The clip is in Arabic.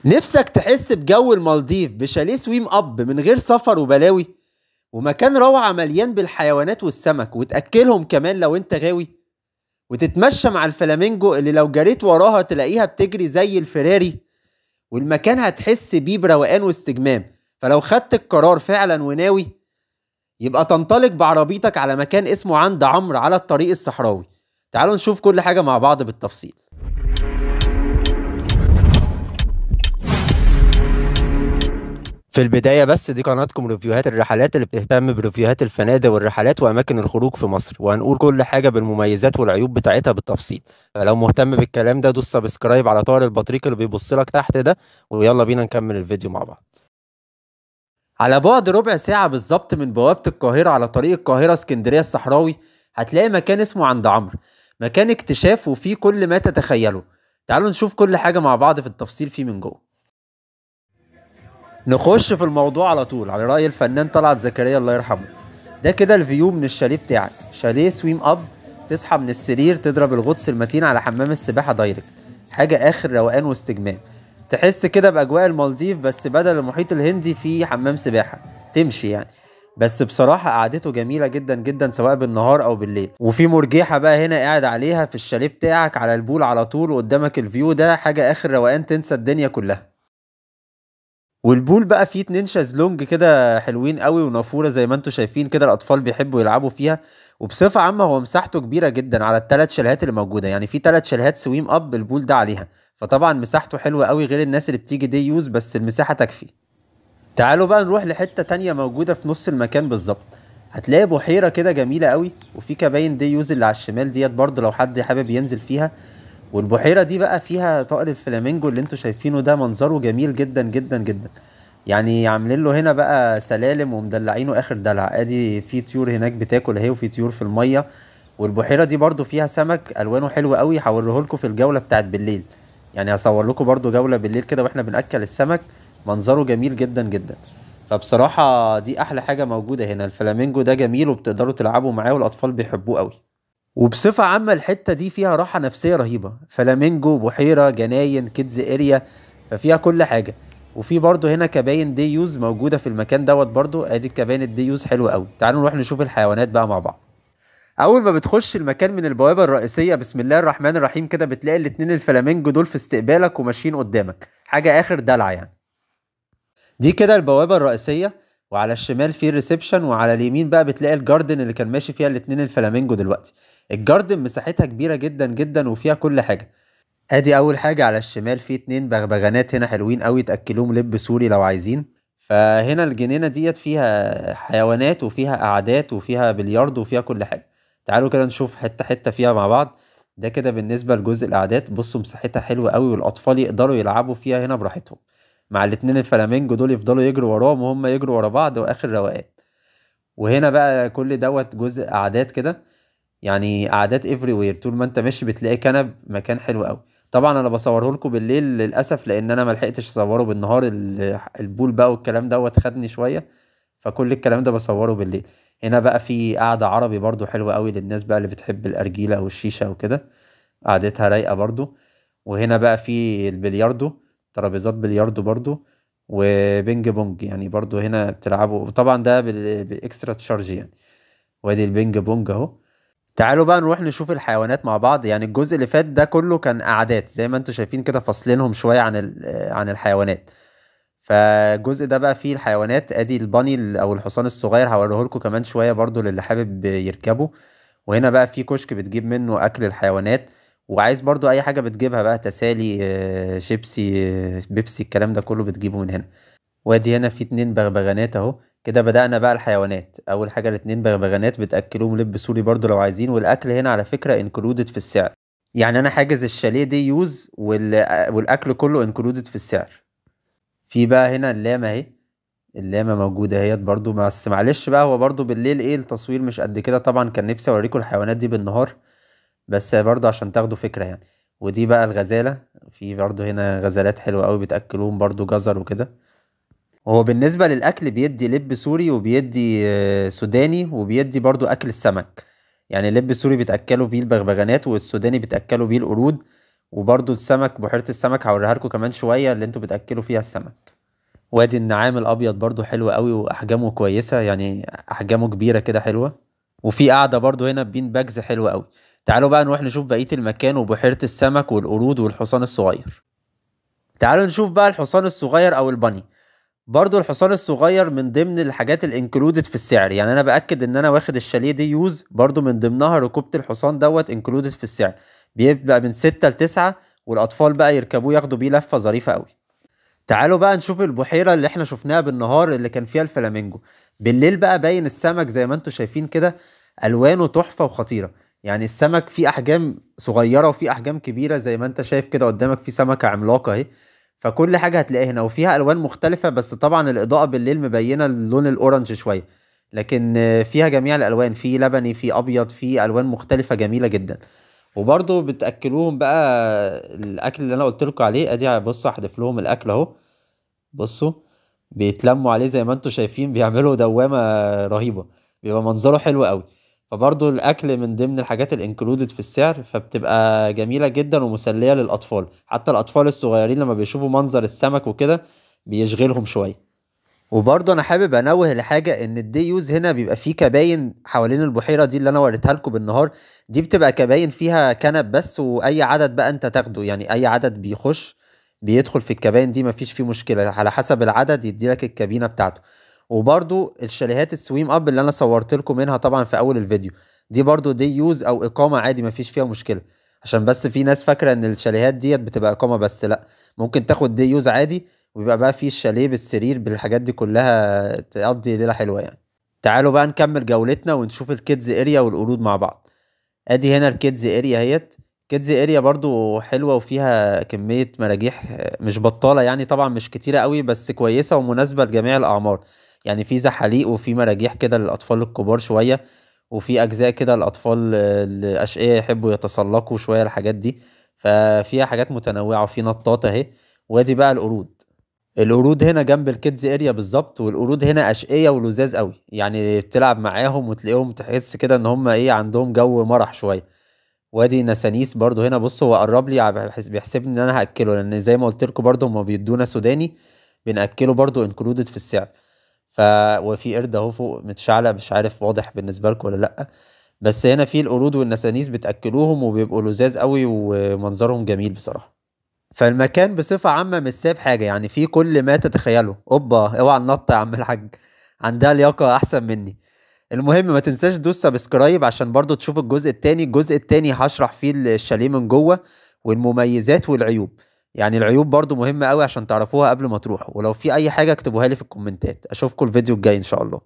نفسك تحس بجو المالديف بشاليه سويم اب من غير سفر وبلاوي، ومكان روعة مليان بالحيوانات والسمك، وتأكلهم كمان لو انت غاوي، وتتمشى مع الفلامينجو اللي لو جريت وراها تلاقيها بتجري زي الفراري، والمكان هتحس بيه بروقان واستجمام. فلو خدت القرار فعلا وناوي، يبقى تنطلق بعربيتك على مكان اسمه عند عمرو على الطريق الصحراوي. تعالوا نشوف كل حاجة مع بعض بالتفصيل. في البداية بس دي قناتكم ريفيوهات الرحلات اللي بتهتم بريفيوهات الفنادق والرحلات وأماكن الخروج في مصر، وهنقول كل حاجة بالمميزات والعيوب بتاعتها بالتفصيل. فلو مهتم بالكلام ده دوس سبسكرايب على طائر البطريق اللي بيبص لك تحت ده، ويلا بينا نكمل الفيديو مع بعض. على بعد ربع ساعة بالظبط من بوابة القاهرة على طريق القاهرة اسكندرية الصحراوي هتلاقي مكان اسمه عند عمرو، مكان اكتشاف وفيه كل ما تتخيله. تعالوا نشوف كل حاجة مع بعض في التفصيل فيه من جوه. نخش في الموضوع على طول على رأي الفنان طلعت زكريا الله يرحمه. ده كده الفيو من الشاليه بتاعك، شاليه سويم اب. تصحى من السرير تضرب الغطس المتين على حمام السباحة دايركت، حاجة اخر روقان واستجمام. تحس كده بأجواء المالديف بس بدل المحيط الهندي في حمام سباحة تمشي يعني. بس بصراحة قعدته جميلة جدا جدا سواء بالنهار او بالليل. وفي مرجيحة بقى هنا قاعد عليها في الشاليه بتاعك على البول على طول وقدامك الفيو ده، حاجة اخر روقان تنسى الدنيا كلها. والبول بقى فيه 2 شازلونج كده حلوين قوي ونافوره زي ما انتم شايفين كده، الاطفال بيحبوا يلعبوا فيها. وبصفه عامه هو مساحته كبيره جدا على ال3 شاليهات اللي موجوده، يعني في 3 شاليهات سويم اب البول ده عليها، فطبعا مساحته حلوه قوي غير الناس اللي بتيجي دي يوز، بس المساحه تكفي. تعالوا بقى نروح لحته تانية موجوده في نص المكان بالظبط. هتلاقي بحيره كده جميله قوي، وفي كباين دي يوز اللي على الشمال ديت برضه لو حد حابب ينزل فيها. والبحيره دي بقى فيها طائر الفلامينجو اللي انتوا شايفينه ده، منظره جميل جدا جدا جدا. يعني عاملين له هنا بقى سلالم ومدلعينه اخر دلع. ادي في طيور هناك بتاكل اهي، وفي طيور في الميه. والبحيره دي برضو فيها سمك الوانه حلوه قوي، هوريه لكم في الجوله بتاعت بالليل. يعني هصور لكم برضو جوله بالليل كده واحنا بناكل السمك، منظره جميل جدا جدا. فبصراحه دي احلى حاجه موجوده هنا. الفلامينجو ده جميل وبتقدروا تلعبوا معاه والاطفال بيحبوه قوي. وبصفة عامة الحتة دي فيها راحة نفسية رهيبة، فلامينجو، بحيرة، جناين، كيدز اريا، ففيها كل حاجة. وفي برضو هنا كباين دي يوز موجودة في المكان دوت برضو. ادي كباين الدي يوز حلوة قوي. تعالوا نروح نشوف الحيوانات بقى مع بعض. اول ما بتخش المكان من البوابة الرئيسية بسم الله الرحمن الرحيم كده بتلاقي الاتنين الفلامينجو دول في استقبالك وماشيين قدامك، حاجة اخر دلع يعني. دي كده البوابة الرئيسية، وعلى الشمال في الريسبشن، وعلى اليمين بقى بتلاقي الجاردن اللي كان ماشي فيها الاتنين الفلامينجو دلوقتي. الجاردن مساحتها كبيرة جدا جدا وفيها كل حاجة. ادي اول حاجة على الشمال في 2 بغبغانات هنا حلوين قوي تأكلوهم لب سوري لو عايزين. فهنا الجنينة ديت فيها حيوانات وفيها قعدات وفيها بلياردو وفيها كل حاجة. تعالوا كده نشوف حتة حتة فيها مع بعض. ده كده بالنسبة لجزء القعدات، بصوا مساحتها حلوة قوي والاطفال يقدروا يلعبوا فيها هنا براحتهم، مع الاتنين الفلامينجو دول يفضلوا يجروا وراهم وهم يجروا ورا بعض واخر روقان. وهنا بقى كل دوت جزء قعدات كده، يعني قعدات افري وير، طول ما انت ماشي بتلاقي كنب، مكان حلو قوي. طبعا انا بصوره لكم بالليل للاسف لان انا ما لحقتش اصوره بالنهار، البول بقى والكلام دوت خدني شويه، فكل الكلام ده بصوره بالليل. هنا بقى في قعده عربي برضو حلوه قوي للناس بقى اللي بتحب الارجيله والشيشه وكده، قعدتها رايقه برضو. وهنا بقى في البلياردو، ترابيزات بلياردو برضو، وبينج بونج يعني برضو هنا بتلعبوا، طبعا ده باكسترا تشارج يعني. وادي البينج بونج اهو. تعالوا بقى نروح نشوف الحيوانات مع بعض. يعني الجزء اللي فات ده كله كان قعدات زي ما انتم شايفين كده، فاصلينهم شوية عن الحيوانات. فالجزء ده بقى فيه الحيوانات. ادي الباني او الحصان الصغير هوريه لكم كمان شوية برضو للي حابب يركبه. وهنا بقى في كشك بتجيب منه اكل الحيوانات، وعايز برضو اي حاجة بتجيبها بقى، تسالي، شيبسي، بيبسي، الكلام ده كله بتجيبه من هنا. وادي هنا في 2 بغبغانات اهو. كده بدأنا بقى الحيوانات. اول حاجة ال2 بغبغانات بتأكلوهم لب سوري برضو لو عايزين، والاكل هنا على فكرة انكلودد في السعر. يعني انا حاجز الشاليه دي يوز والاكل كله انكلودد في السعر. في بقى هنا اللامة اهي، اللامة موجودة اهيت برضو، بس معلش بقى هو برضو بالليل ايه التصوير مش قد كده، طبعا كان نفسي اوريكم الحيوانات دي بالنهار، بس برضو عشان تاخدوا فكرة يعني. ودي بقى الغزالة، في برضو هنا غزالات حلوة قوي بتأكلوهم برضو جزر وكده. هو بالنسبة للأكل بيدي لب سوري وبيدي سوداني وبيدي برضو أكل السمك. يعني اللب السوري بيتأكلوا بيه البغبغانات، والسوداني بيتأكلوا بيه القرود، وبرضو السمك، بحيرة السمك هوريها لكم كمان شوية اللي انتوا بتأكلوا فيها السمك. وادي النعام الابيض برضو حلو قوي واحجامه كويسة، يعني احجامه كبيرة كده حلوة. وفي قاعدة برضو هنا بين باجز حلوة قوي. تعالوا بقى نروح نشوف بقية المكان وبحيرة السمك والقرود والحصان الصغير. تعالوا نشوف بقى الحصان الصغير او البني. برضو الحصان الصغير من ضمن الحاجات الانكلودد في السعر، يعني انا باكد ان انا واخد الشاليه دي يوز، برضو من ضمنها ركوبة الحصان دوت انكلودد في السعر. بيبقى من 6 ل9، والاطفال بقى يركبوه ياخدوا بيه لفة ظريفة قوي. تعالوا بقى نشوف البحيرة اللي احنا شفناها بالنهار اللي كان فيها الفلامينجو. بالليل بقى باين السمك زي ما انتوا شايفين كده، الوانه تحفة وخطيرة. يعني السمك فيه احجام صغيرة وفيه احجام كبيرة، زي ما انت شايف كده قدامك في سمكة عملاقة اهي. فكل حاجة هتلاقيها هنا وفيها الوان مختلفة، بس طبعا الاضاءة بالليل مبينة اللون الاورنج شوية. لكن فيها جميع الالوان، في لبني في ابيض في الوان مختلفة جميلة جدا. وبرضه بتاكلوهم بقى الاكل اللي انا قلت لكم عليه. ادي بص هحذف لهم الاكل اهو. بصوا، بيتلموا عليه زي ما انتوا شايفين، بيعملوا دوامة رهيبة. بيبقى منظره حلو قوي. فبرضو الاكل من ضمن الحاجات الانكلودد في السعر، فبتبقى جميلة جدا ومسلية للاطفال. حتى الاطفال الصغيرين لما بيشوفوا منظر السمك وكده بيشغلهم شوية. وبرضه انا حابب انوه لحاجه، ان الدي يوز هنا بيبقى فيه كباين حوالين البحيره دي اللي انا وريتها لكم بالنهار. دي بتبقى كباين فيها كنب بس، واي عدد بقى انت تاخده، يعني اي عدد بيخش بيدخل في الكباين دي مفيش فيه مشكله، على حسب العدد يديلك الكابينه بتاعته. وبرضه الشاليهات السويم اب اللي انا صورت لكم منها طبعا في اول الفيديو، دي برضه دي يوز او اقامه عادي مفيش فيها مشكله. عشان بس في ناس فاكره ان الشاليهات ديت بتبقى اقامه بس، لا، ممكن تاخد دي يوز عادي. ويبقى بقى فيه الشاليه بالسرير بالحاجات دي كلها، تقضي ليلة حلوة يعني. تعالوا بقى نكمل جولتنا ونشوف الكيدز اريا والقرود مع بعض. ادي هنا الكيدز اريا اهيت. كيدز اريا برضو حلوة وفيها كمية مراجيح مش بطالة، يعني طبعا مش كتيرة قوي بس كويسة ومناسبة لجميع الأعمار. يعني في زحاليق وفي مراجيح كده للأطفال الكبار شوية، وفي أجزاء كده الأطفال الأشقياء يحبوا يتسلقوا شوية الحاجات دي. ففيها حاجات متنوعة وفي نطاطة اهي. وادي بقى القرود. القرود هنا جنب الكيدز اريا بالظبط، والقرود هنا اشقية ولذاذ قوي، يعني تلعب معاهم وتلاقيهم تحس كده ان هم ايه عندهم جو مرح شوية. وادي نسانيس برضو هنا. بص هو قرب لي بيحسبني ان انا هاكله، لان زي ما قلت لكم برضو هم بيدونا سوداني بناكله برضو انكلودد في السعر. ف وفي قرد اهو فوق متشعلق، مش عارف واضح بالنسبه لكم ولا لا. بس هنا في القرود والنسانيس بتاكلوهم وبيبقوا لذاذ قوي ومنظرهم جميل بصراحه. فالمكان بصفة عامة مش سايب حاجة، يعني في كل ما تتخيله. اوبا اوعى النط يا عم الحاج، عندها لياقة احسن مني. المهم ما تنساش دوس سبسكرايب عشان برضو تشوف الجزء التاني. الجزء التاني هشرح فيه الشاليه من جوه والمميزات والعيوب. يعني العيوب برضو مهمة قوي عشان تعرفوها قبل ما تروحوا، ولو في اي حاجة اكتبوها لي في الكومنتات. اشوفكم الفيديو الجاي ان شاء الله.